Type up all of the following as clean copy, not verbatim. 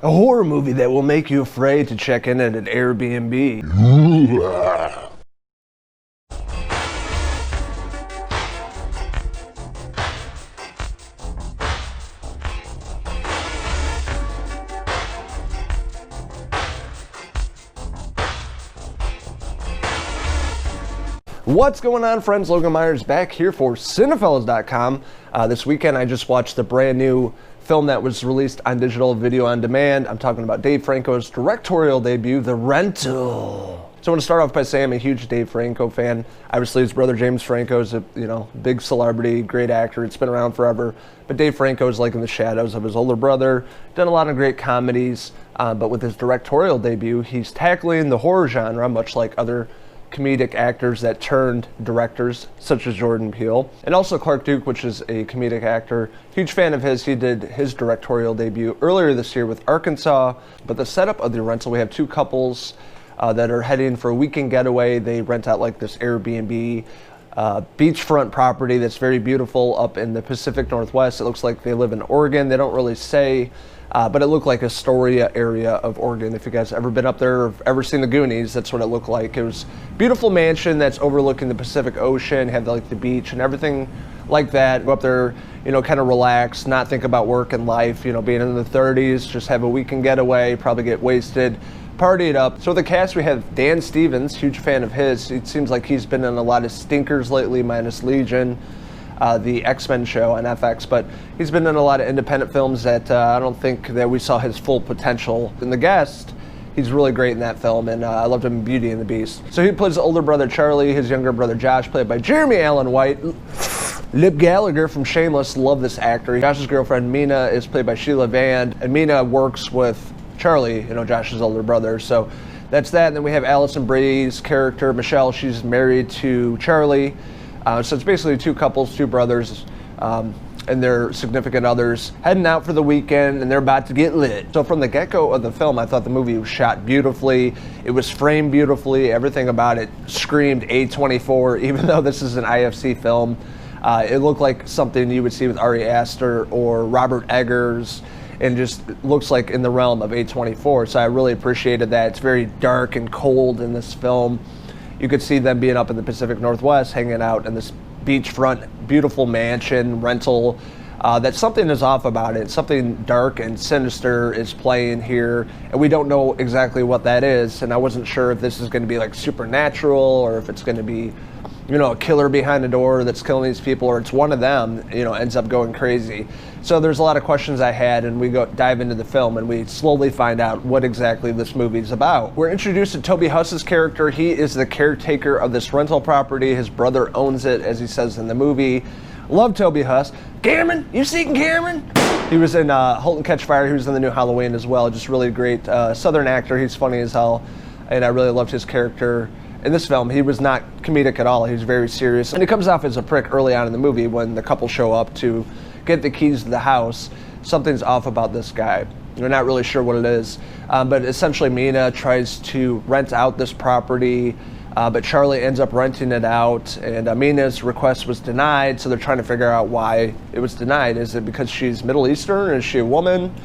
A horror movie that will make you afraid to check in at an Airbnb. What's going on, friends? Logan Myerz back here for Cinephellas.com. This weekend I just watched the brand new film that was released on digital video on demand. I'm talking about Dave Franco's directorial debut, The Rental. So I want to start off by saying I'm a huge Dave Franco fan. Obviously his brother James Franco is a big celebrity, great actor. It's been around forever. But Dave Franco is like in the shadows of his older brother. Done a lot of great comedies, but with his directorial debut, he's tackling the horror genre, much like other comedic actors that turned directors, such as Jordan Peele, and also Clark Duke, which is a comedic actor. Huge fan of his. He did his directorial debut earlier this year with Arkansas. But the setup of The Rental, we have two couples that are heading for a weekend getaway. They rent out like this Airbnb beachfront property that's very beautiful up in the Pacific Northwest. It looks like they live in Oregon. They don't really say, but it looked like Astoria area of Oregon. If you guys ever been up there or ever seen the Goonies, that's what it looked like. It was a beautiful mansion that's overlooking the Pacific Ocean, had like the beach and everything like that. Go up there, kind of relax, not think about work and life, being in the 30s, just have a weekend getaway, probably get wasted, party it up. So with the cast, we have Dan Stevens, huge fan of his. It seems like he's been in a lot of stinkers lately, minus Legion, the X-Men show on FX, but he's been in a lot of independent films that I don't think that we saw his full potential. In The Guest, he's really great in that film, and I loved him in Beauty and the Beast. So he plays his older brother Charlie, his younger brother Josh, played by Jeremy Allen White. Lip Gallagher from Shameless, love this actor. Josh's girlfriend Mina is played by Sheila Vand, and Mina works with Charlie, Josh's older brother. So that's that. And then we have Alison Brie's character, Michelle. She's married to Charlie. So it's basically two couples, two brothers, and their significant others heading out for the weekend, and they're about to get lit. So from the get-go of the film, I thought the movie was shot beautifully. It was framed beautifully. Everything about it screamed A24, even though this is an IFC film. It looked like something you would see with Ari Aster or Robert Eggers, and just looks like in the realm of A24. So I really appreciated that. It's very dark and cold in this film. You could see them being up in the Pacific Northwest, hanging out in this beachfront, beautiful mansion rental. That something is off about it. Something dark and sinister is playing here, and we don't know exactly what that is. And I wasn't sure if this is going to be like supernatural, or if it's going to be, a killer behind the door that's killing these people, or it's one of them, ends up going crazy. So there's a lot of questions I had, and we dive into the film, and we slowly find out what exactly this movie's about. We're introduced to Toby Huss's character. He is the caretaker of this rental property. His brother owns it, as he says in the movie. Love Toby Huss. Cameron, you seen Cameron? He was in *Halt and Catch Fire*. He was in the new Halloween as well. Just really great Southern actor. He's funny as hell, and I really loved his character. In this film, he was not comedic at all. He was very serious. And he comes off as a prick early on in the movie when the couple show up to get the keys to the house. Something's off about this guy. You're not really sure what it is. But essentially, Mina tries to rent out this property, but Charlie ends up renting it out, and Mina's request was denied, so they're trying to figure out why it was denied. Is it because she's Middle Eastern? Is she a woman?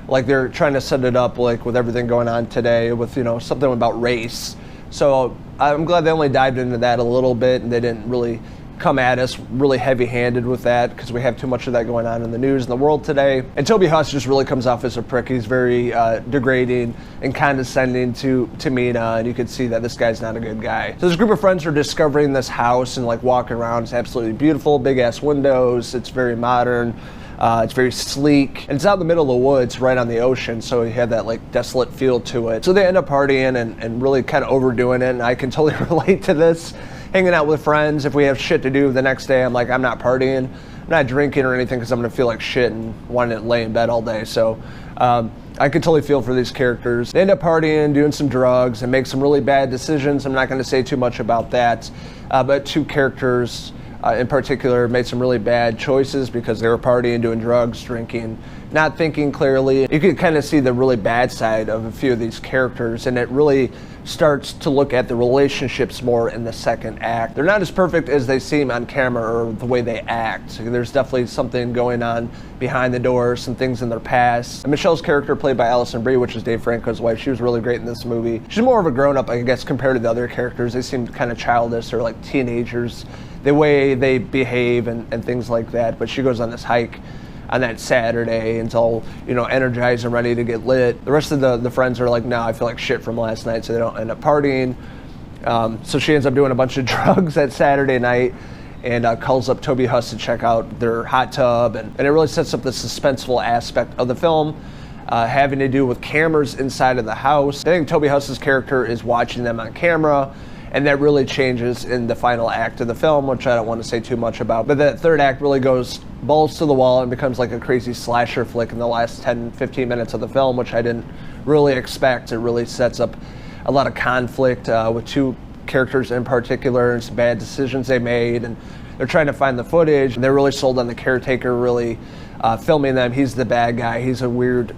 Like, they're trying to set it up like with everything going on today with, something about race. So I'm glad they only dived into that a little bit, and they didn't really come at us really heavy-handed with that, because we have too much of that going on in the news and the world today. And Toby Huss just really comes off as a prick. He's very degrading and condescending to Mina, and you can see that this guy's not a good guy. So this group of friends are discovering this house and like walking around. It's absolutely beautiful, big-ass windows. It's very modern. It's very sleek, and it's out in the middle of the woods right on the ocean, so you have that like desolate feel to it. So they end up partying and really kind of overdoing it, and I can totally relate to this. Hanging out with friends, if we have shit to do the next day, I'm like, I'm not partying, I'm not drinking or anything, because I'm going to feel like shit and want to lay in bed all day. So I could totally feel for these characters. They end up partying, doing some drugs, and make some really bad decisions. I'm not going to say too much about that, but two characters in particular made some really bad choices because they were partying, doing drugs, drinking, not thinking clearly. You can kind of see the really bad side of a few of these characters, and it really starts to look at the relationships more in the second act. They're not as perfect as they seem on camera or the way they act. So there's definitely something going on behind the doors, some things in their past. And Michelle's character, played by Alison Brie, which is Dave Franco's wife, she was really great in this movie. She's more of a grown-up, I guess, compared to the other characters. They seemed kind of childish or like teenagers, the way they behave and things like that. But she goes on this hike on that Saturday and it's all, energized and ready to get lit. The rest of the friends are like, no, I feel like shit from last night, so they don't end up partying. So she ends up doing a bunch of drugs that Saturday night and calls up Toby Huss to check out their hot tub. And it really sets up the suspenseful aspect of the film, having to do with cameras inside of the house. I think Toby Huss's character is watching them on camera, and that really changes in the final act of the film, which I don't want to say too much about. But that third act really goes balls to the wall and becomes like a crazy slasher flick in the last 10-15 minutes of the film, which I didn't really expect. It really sets up a lot of conflict with two characters in particular and some bad decisions they made, and they're trying to find the footage. They're really sold on the caretaker really filming them. He's the bad guy. He's a weird,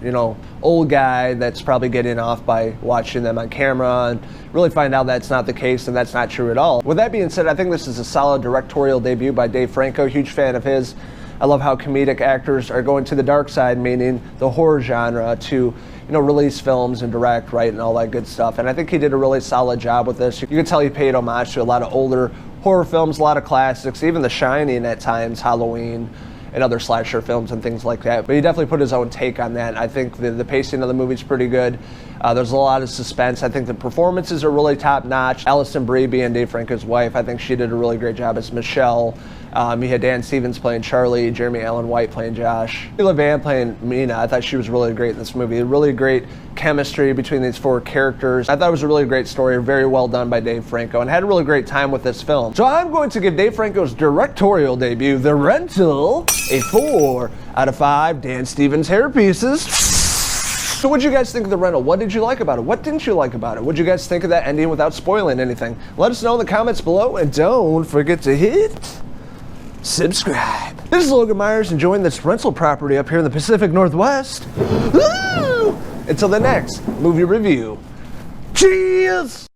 old guy that's probably getting off by watching them on camera, and really find out that's not the case and that's not true at all. With that being said, I think this is a solid directorial debut by Dave Franco. Huge fan of his. I love how comedic actors are going to the dark side, meaning the horror genre, to release films and direct, write, and all that good stuff. And I think he did a really solid job with this. You can tell he paid homage to a lot of older horror films, a lot of classics, even The Shining at times, Halloween, and other slasher films and things like that. But he definitely put his own take on that. I think the pacing of the movie's pretty good. There's a lot of suspense. I think the performances are really top notch. Alison Brie being Dave Franco's wife, I think she did a really great job as Michelle. You had Dan Stevens playing Charlie, Jeremy Allen White playing Josh, Sheila Vand playing Mina. I thought she was really great in this movie. Really great chemistry between these four characters. I thought it was a really great story, very well done by Dave Franco, and had a really great time with this film. So I'm going to give Dave Franco's directorial debut, The Rental, a 4 out of 5 Dan Stevens hair pieces. So what'd you guys think of The Rental? What did you like about it? What didn't you like about it? What'd you guys think of that ending without spoiling anything? Let us know in the comments below, and don't forget to hit subscribe. This is Logan Myerz enjoying this rental property up here in the Pacific Northwest. Woo! Until the next movie review. Cheers!